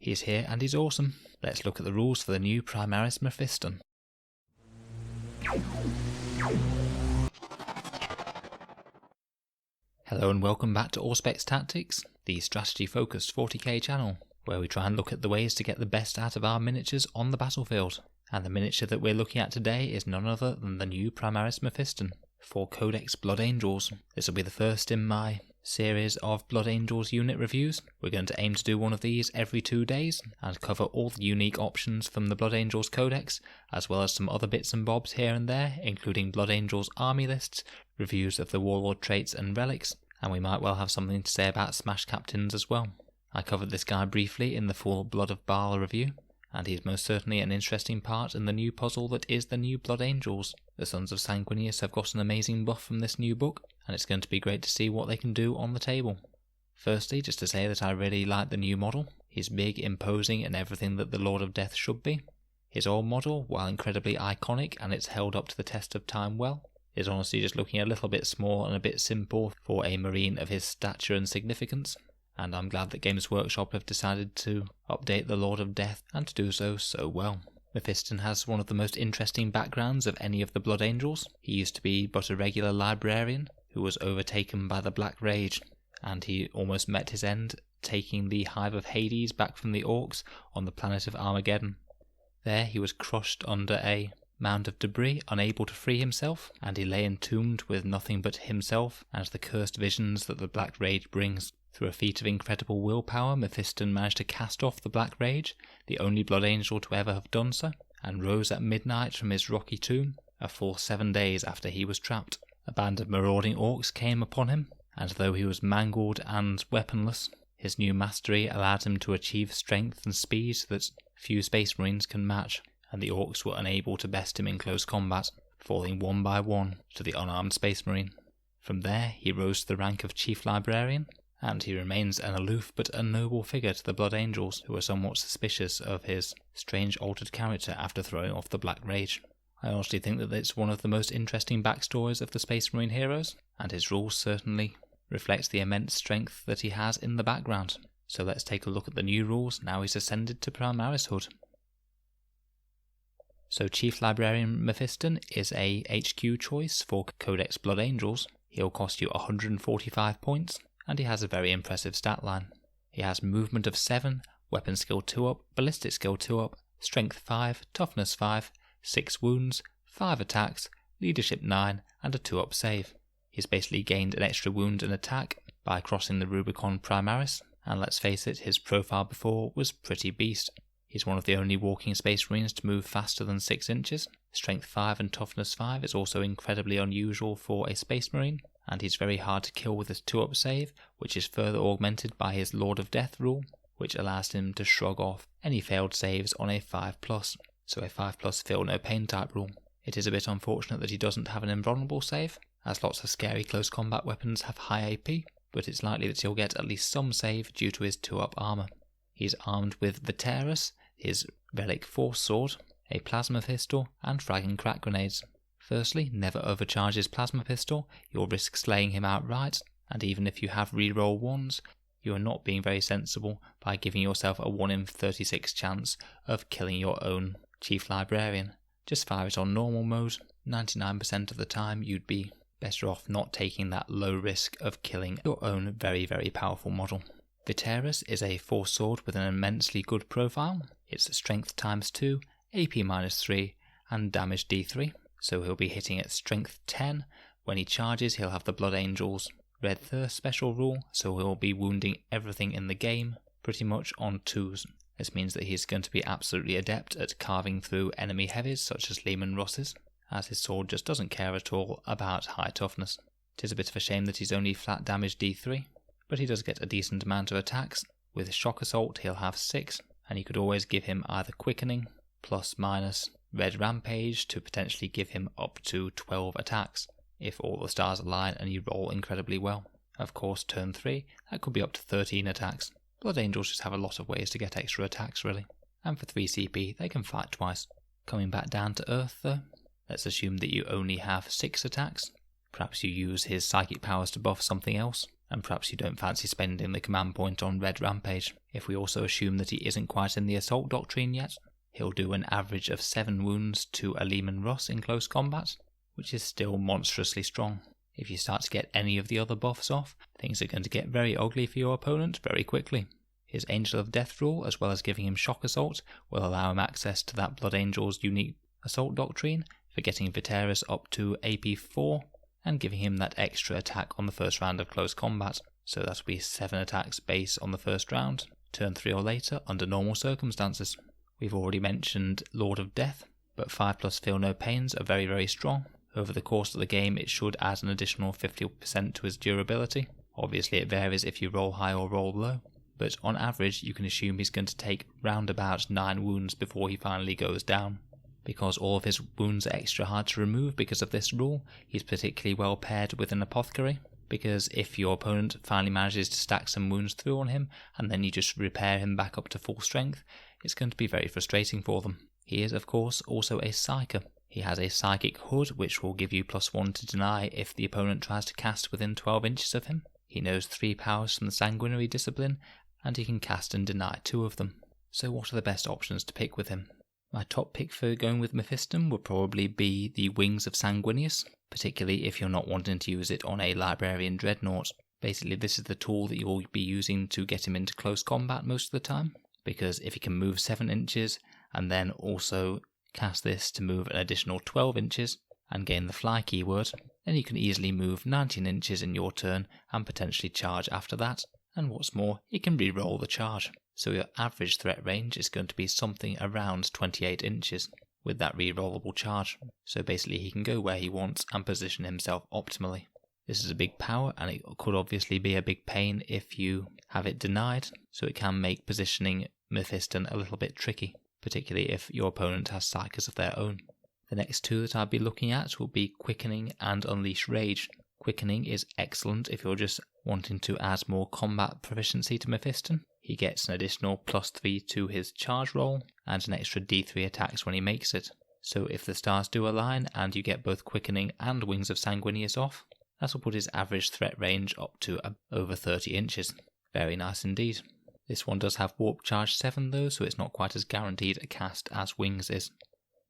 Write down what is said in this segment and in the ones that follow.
He's here and he's awesome. Let's look at the rules for the new Primaris Mephiston. Hello and welcome back to Auspex Tactics, the strategy-focused 40k channel, where we try and look at the ways to get the best out of our miniatures on the battlefield. And the miniature that we're looking at today is none other than the new Primaris Mephiston for Codex Blood Angels. This will be the first in my series of Blood Angels unit reviews. We're going to aim to do one of these every 2 days and cover all the unique options from the Blood Angels Codex, as well as some other bits and bobs here and there, including Blood Angels army lists, reviews of the Warlord traits and relics, and we might well have something to say about Smash Captains as well. I covered this guy briefly in the full Blood of Baal review, and he's most certainly an interesting part in the new puzzle that is the new Blood Angels. The Sons of Sanguinius have got an amazing buff from this new book, and it's going to be great to see what they can do on the table. Firstly, just to say that I really like the new model. He's big, imposing, and everything that the Lord of Death should be. His old model, while incredibly iconic and it's held up to the test of time well, is honestly just looking a little bit small and a bit simple for a Marine of his stature and significance. And I'm glad that Games Workshop have decided to update the Lord of Death and to do so well. Mephiston has one of the most interesting backgrounds of any of the Blood Angels. He used to be but a regular librarian who was overtaken by the Black Rage, and he almost met his end, taking the Hive of Hades back from the Orcs on the planet of Armageddon. There he was crushed under a mound of debris, unable to free himself, and he lay entombed with nothing but himself and the cursed visions that the Black Rage brings. Through a feat of incredible willpower, Mephiston managed to cast off the Black Rage, the only Blood Angel to ever have done so, and rose at midnight from his rocky tomb, a full 7 days after he was trapped. A band of marauding orcs came upon him, and though he was mangled and weaponless, his new mastery allowed him to achieve strength and speed that few Space Marines can match, and the orcs were unable to best him in close combat, falling one by one to the unarmed Space Marine. From there he rose to the rank of Chief Librarian, and he remains an aloof but a noble figure to the Blood Angels, who are somewhat suspicious of his strange altered character after throwing off the Black Rage. I honestly think that it's one of the most interesting backstories of the Space Marine heroes, and his rules certainly reflect the immense strength that he has in the background. So let's take a look at the new rules now he's ascended to Primaris hood. So Chief Librarian Mephiston is a HQ choice for Codex Blood Angels. He'll cost you 145 points, and he has a very impressive stat line. He has movement of 7, weapon skill 2 up, ballistic skill 2 up, strength 5, toughness 5, 6 wounds, 5 attacks, leadership 9, and a 2 up save. He's basically gained an extra wound and attack by crossing the Rubicon Primaris, and let's face it, his profile before was pretty beast. He's one of the only walking Space Marines to move faster than 6 inches. Strength 5 and toughness 5 is also incredibly unusual for a Space Marine, and he's very hard to kill with his 2-up save, which is further augmented by his Lord of Death rule, which allows him to shrug off any failed saves on a 5+, so a 5+ feel no pain type rule. It is a bit unfortunate that he doesn't have an invulnerable save, as lots of scary close combat weapons have high AP, but it's likely that he'll get at least some save due to his 2-up armour. He's armed with Primaris, his relic Force Sword, a plasma pistol, and frag and crack grenades. Firstly, never overcharge his plasma pistol, you'll risk slaying him outright, and even if you have reroll 1s, you are not being very sensible by giving yourself a 1 in 36 chance of killing your own Chief Librarian. Just fire it on normal mode. 99% of the time you'd be better off not taking that low risk of killing your own very powerful model. Primaris is a Force Sword with an immensely good profile. It's strength ×2, AP -3, and damage D3. So he'll be hitting at strength 10. When he charges, he'll have the Blood Angels Red Thirst special rule, so he'll be wounding everything in the game pretty much on 2s. This means that he's going to be absolutely adept at carving through enemy heavies such as Lehman Russes, as his sword just doesn't care at all about high toughness. It is a bit of a shame that he's only flat damage D3, but he does get a decent amount of attacks. With Shock Assault he'll have 6, and you could always give him either Quickening, ± Red Rampage to potentially give him up to 12 attacks, if all the stars align and you roll incredibly well. Of course, turn 3, that could be up to 13 attacks. Blood Angels just have a lot of ways to get extra attacks really, and for 3 CP they can fight twice. Coming back down to Earth though, let's assume that you only have 6 attacks. Perhaps you use his psychic powers to buff something else. and perhaps you don't fancy spending the command point on Red Rampage. If we also assume that he isn't quite in the Assault Doctrine yet, he'll do an average of 7 wounds to a Leman Russ in close combat, which is still monstrously strong. If you start to get any of the other buffs off, things are going to get very ugly for your opponent very quickly. His Angel of Death rule, as well as giving him Shock Assault, will allow him access to that Blood Angel's unique Assault Doctrine for getting Viteris up to AP 4 and giving him that extra attack on the first round of close combat. So that'll be 7 attacks base on the first round, turn 3 or later under normal circumstances. We've already mentioned Lord of Death, but 5+ Feel No Pains are very, very strong. Over the course of the game, it should add an additional 50% to his durability. Obviously it varies if you roll high or roll low, but on average you can assume he's going to take round about 9 wounds before he finally goes down. Because all of his wounds are extra hard to remove because of this rule, he's particularly well paired with an Apothecary, because if your opponent finally manages to stack some wounds through on him and then you just repair him back up to full strength, it's going to be very frustrating for them. He is of course also a Psyker. He has a Psychic Hood which will give you +1 to deny if the opponent tries to cast within 12 inches of him. He knows 3 powers from the Sanguinary discipline, and he can cast and deny 2 of them. So what are the best options to pick with him? My top pick for going with Mephiston would probably be the Wings of Sanguinius, particularly if you're not wanting to use it on a Librarian Dreadnought. Basically this is the tool that you'll be using to get him into close combat most of the time, because if he can move 7 inches and then also cast this to move an additional 12 inches and gain the fly keyword, then you can easily move 19 inches in your turn and potentially charge after that, and what's more, he can re-roll the charge. So your average threat range is going to be something around 28 inches with that re-rollable charge. So basically he can go where he wants and position himself optimally. This is a big power and it could obviously be a big pain if you have it denied, so it can make positioning Mephiston a little bit tricky, particularly if your opponent has Psykers of their own. The next 2 that I'll be looking at will be Quickening and Unleash Rage. Quickening is excellent if you're just wanting to add more combat proficiency to Mephiston. He gets an additional +3 to his charge roll and an extra D3 attacks when he makes it. So if the stars do align and you get both Quickening and Wings of Sanguinius off, that'll put his average threat range up to over 30 inches. Very nice indeed. This one does have Warp Charge 7 though, so it's not quite as guaranteed a cast as Wings is.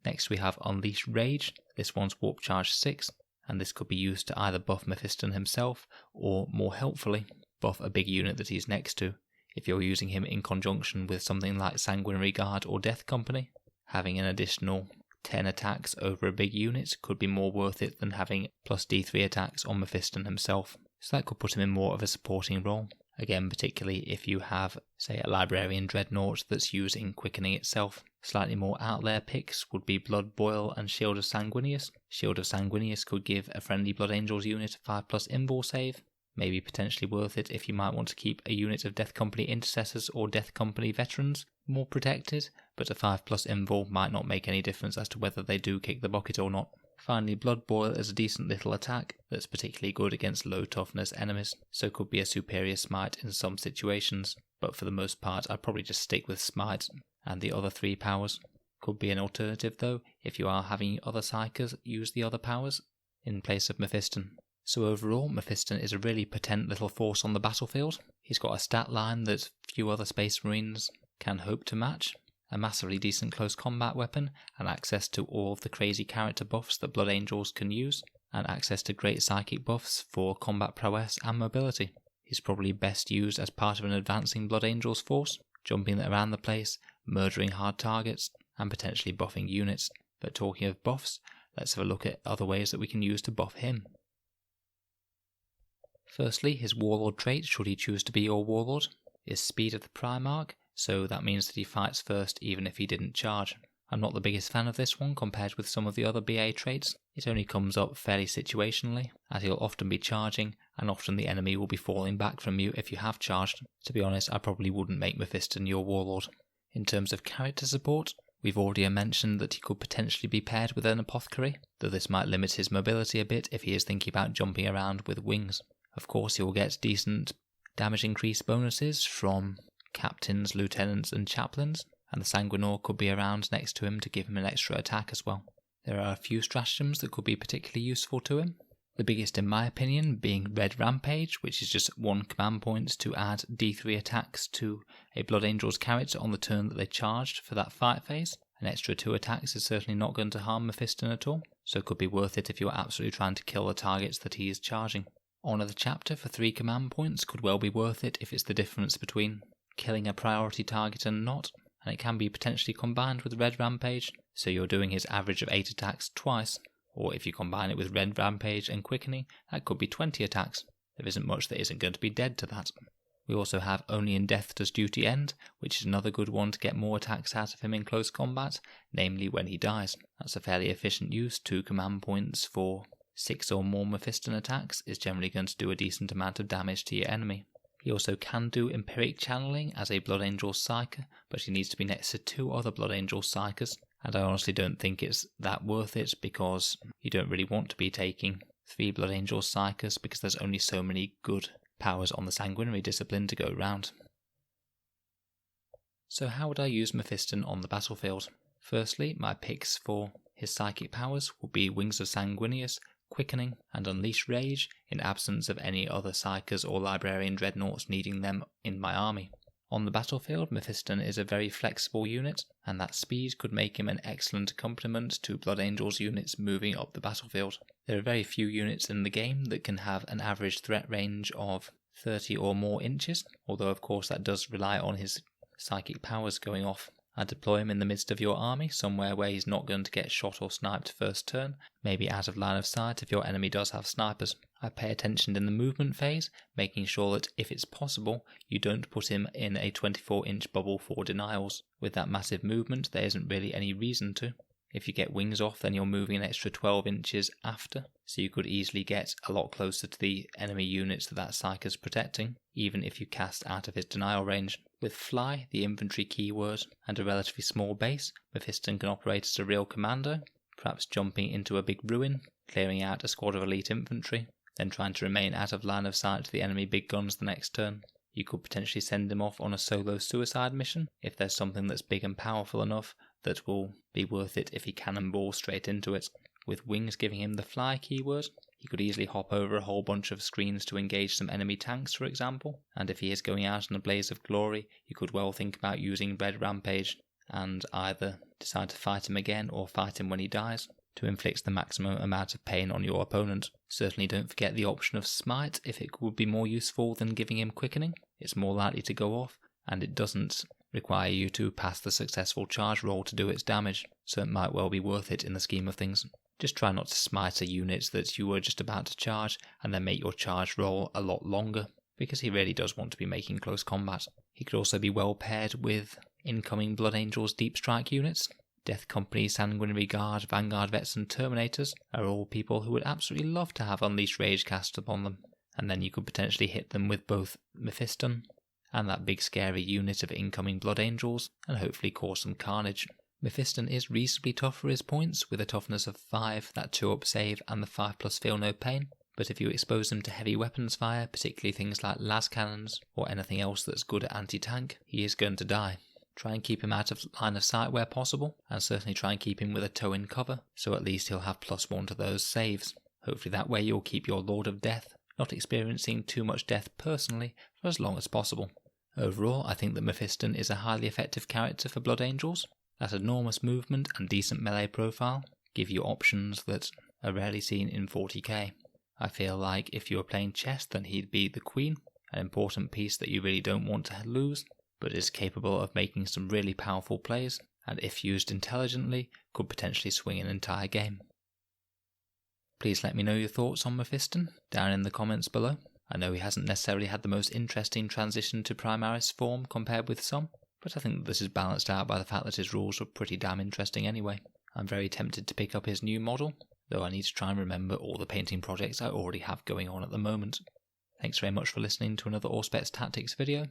Next we have Unleash Rage. This one's Warp Charge 6, and this could be used to either buff Mephiston himself, or more helpfully, buff a big unit that he's next to. If you're using him in conjunction with something like Sanguinary Guard or Death Company, having an additional 10 attacks over a big unit could be more worth it than having +D3 attacks on Mephiston himself. So that could put him in more of a supporting role. Again, particularly if you have, say, a Librarian Dreadnought that's using Quickening itself. Slightly more out there picks would be Blood Boil and Shield of Sanguinius. Shield of Sanguinius could give a friendly Blood Angels unit a 5+ invul save. Maybe potentially worth it if you might want to keep a unit of Death Company Intercessors or Death Company Veterans more protected, but a 5+ invul might not make any difference as to whether they do kick the bucket or not. Finally, Blood Boil is a decent little attack that's particularly good against low toughness enemies, so could be a superior smite in some situations, but for the most part I'd probably just stick with smite and the other 3 powers. Could be an alternative though if you are having other Psykers use the other powers in place of Mephiston. So overall, Mephiston is a really potent little force on the battlefield. He's got a stat line that few other Space Marines can hope to match, a massively decent close combat weapon, and access to all of the crazy character buffs that Blood Angels can use, and access to great psychic buffs for combat prowess and mobility. He's probably best used as part of an advancing Blood Angels force, jumping around the place, murdering hard targets, and potentially buffing units. But talking of buffs, let's have a look at other ways that we can use to buff him. Firstly, his Warlord trait, should he choose to be your Warlord, is Speed of the Primarch, so that means that he fights first even if he didn't charge. I'm not the biggest fan of this one compared with some of the other BA traits. It only comes up fairly situationally, as he'll often be charging, and often the enemy will be falling back from you if you have charged. To be honest, I probably wouldn't make Mephiston your Warlord. In terms of character support, we've already mentioned that he could potentially be paired with an Apothecary, though this might limit his mobility a bit if he is thinking about jumping around with wings. Of course, he will get decent damage increase bonuses from captains, lieutenants and chaplains, and the Sanguinor could be around next to him to give him an extra attack as well. There are a few stratagems that could be particularly useful to him. The biggest in my opinion being Red Rampage, which is just 1 command point to add D3 attacks to a Blood Angel's character on the turn that they charged for that fight phase. An extra 2 attacks is certainly not going to harm Mephiston at all, so it could be worth it if you're absolutely trying to kill the targets that he is charging. Honor the Chapter for 3 command points could well be worth it if it's the difference between killing a priority target and not, and it can be potentially combined with Red Rampage, so you're doing his average of 8 attacks twice, or if you combine it with Red Rampage and Quickening, that could be 20 attacks. There isn't much that isn't going to be dead to that. We also have Only in Death Does Duty End, which is another good one to get more attacks out of him in close combat, namely when he dies. That's a fairly efficient use. 2 command points for 6 or more Mephiston attacks is generally going to do a decent amount of damage to your enemy. He also can do Empiric Channeling as a Blood Angel Psyker, but he needs to be next to 2 other Blood Angel Psykers, and I honestly don't think it's that worth it because you don't really want to be taking 3 Blood Angel Psykers because there's only so many good powers on the Sanguinary discipline to go around. So how would I use Mephiston on the battlefield? Firstly, my picks for his psychic powers will be Wings of Sanguinius, Quickening, and Unleash Rage in absence of any other Psykers or Librarian Dreadnoughts needing them in my army. On the battlefield, Mephiston is a very flexible unit, and that speed could make him an excellent accompaniment to Blood Angel's units moving up the battlefield. There are very few units in the game that can have an average threat range of 30 or more inches, although of course that does rely on his psychic powers going off. I'd deploy him in the midst of your army, somewhere where he's not going to get shot or sniped first turn, maybe out of line of sight if your enemy does have snipers. I pay attention in the movement phase, making sure that if it's possible, you don't put him in a 24-inch bubble for denials. With that massive movement, there isn't really any reason to. If you get wings off, then you're moving an extra 12 inches after, so you could easily get a lot closer to the enemy units that Psyker's protecting, even if you cast out of his denial range. With Fly, the infantry keyword, and a relatively small base, Mephiston can operate as a real commando, perhaps jumping into a big ruin, clearing out a squad of elite infantry, then trying to remain out of line of sight to the enemy big guns the next turn. You could potentially send him off on a solo suicide mission, if there's something that's big and powerful enough that will be worth it if he cannonball straight into it. With Wings giving him the Fly keyword, he could easily hop over a whole bunch of screens to engage some enemy tanks, for example, and if he is going out in a blaze of glory, you could well think about using Red Rampage and either decide to fight him again or fight him when he dies to inflict the maximum amount of pain on your opponent. Certainly don't forget the option of Smite if it would be more useful than giving him Quickening. It's more likely to go off, and it doesn't require you to pass the successful charge roll to do its damage, so it might well be worth it in the scheme of things. Just try not to smite a unit that you were just about to charge and then make your charge roll a lot longer, because he really does want to be making close combat. He could also be well paired with incoming Blood Angel's Deep Strike units. Death Company, Sanguinary Guard, Vanguard Vets and Terminators are all people who would absolutely love to have Unleash Rage cast upon them, and then you could potentially hit them with both Mephiston and that big scary unit of incoming Blood Angels, and hopefully cause some carnage. Mephiston is reasonably tough for his points, with a toughness of 5, that 2-up save, and the 5+ feel no pain, but if you expose him to heavy weapons fire, particularly things like las cannons, or anything else that's good at anti-tank, he is going to die. Try and keep him out of line of sight where possible, and certainly try and keep him with a toe in cover, so at least he'll have +1 to those saves. Hopefully that way you'll keep your Lord of Death, not experiencing too much death personally, for as long as possible. Overall, I think that Mephiston is a highly effective character for Blood Angels. That enormous movement and decent melee profile give you options that are rarely seen in 40k. I feel like if you were playing chess, then he'd be the queen, an important piece that you really don't want to lose, but is capable of making some really powerful plays, and if used intelligently, could potentially swing an entire game. Please let me know your thoughts on Mephiston down in the comments below. I know he hasn't necessarily had the most interesting transition to Primaris form compared with some, but I think that this is balanced out by the fact that his rules are pretty damn interesting anyway. I'm very tempted to pick up his new model, though I need to try and remember all the painting projects I already have going on at the moment. Thanks very much for listening to another Auspex Tactics video.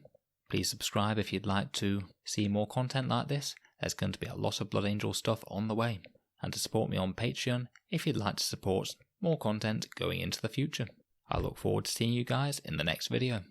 Please subscribe if you'd like to see more content like this. There's going to be a lot of Blood Angel stuff on the way. And to support me on Patreon if you'd like to support more content going into the future. I look forward to seeing you guys in the next video.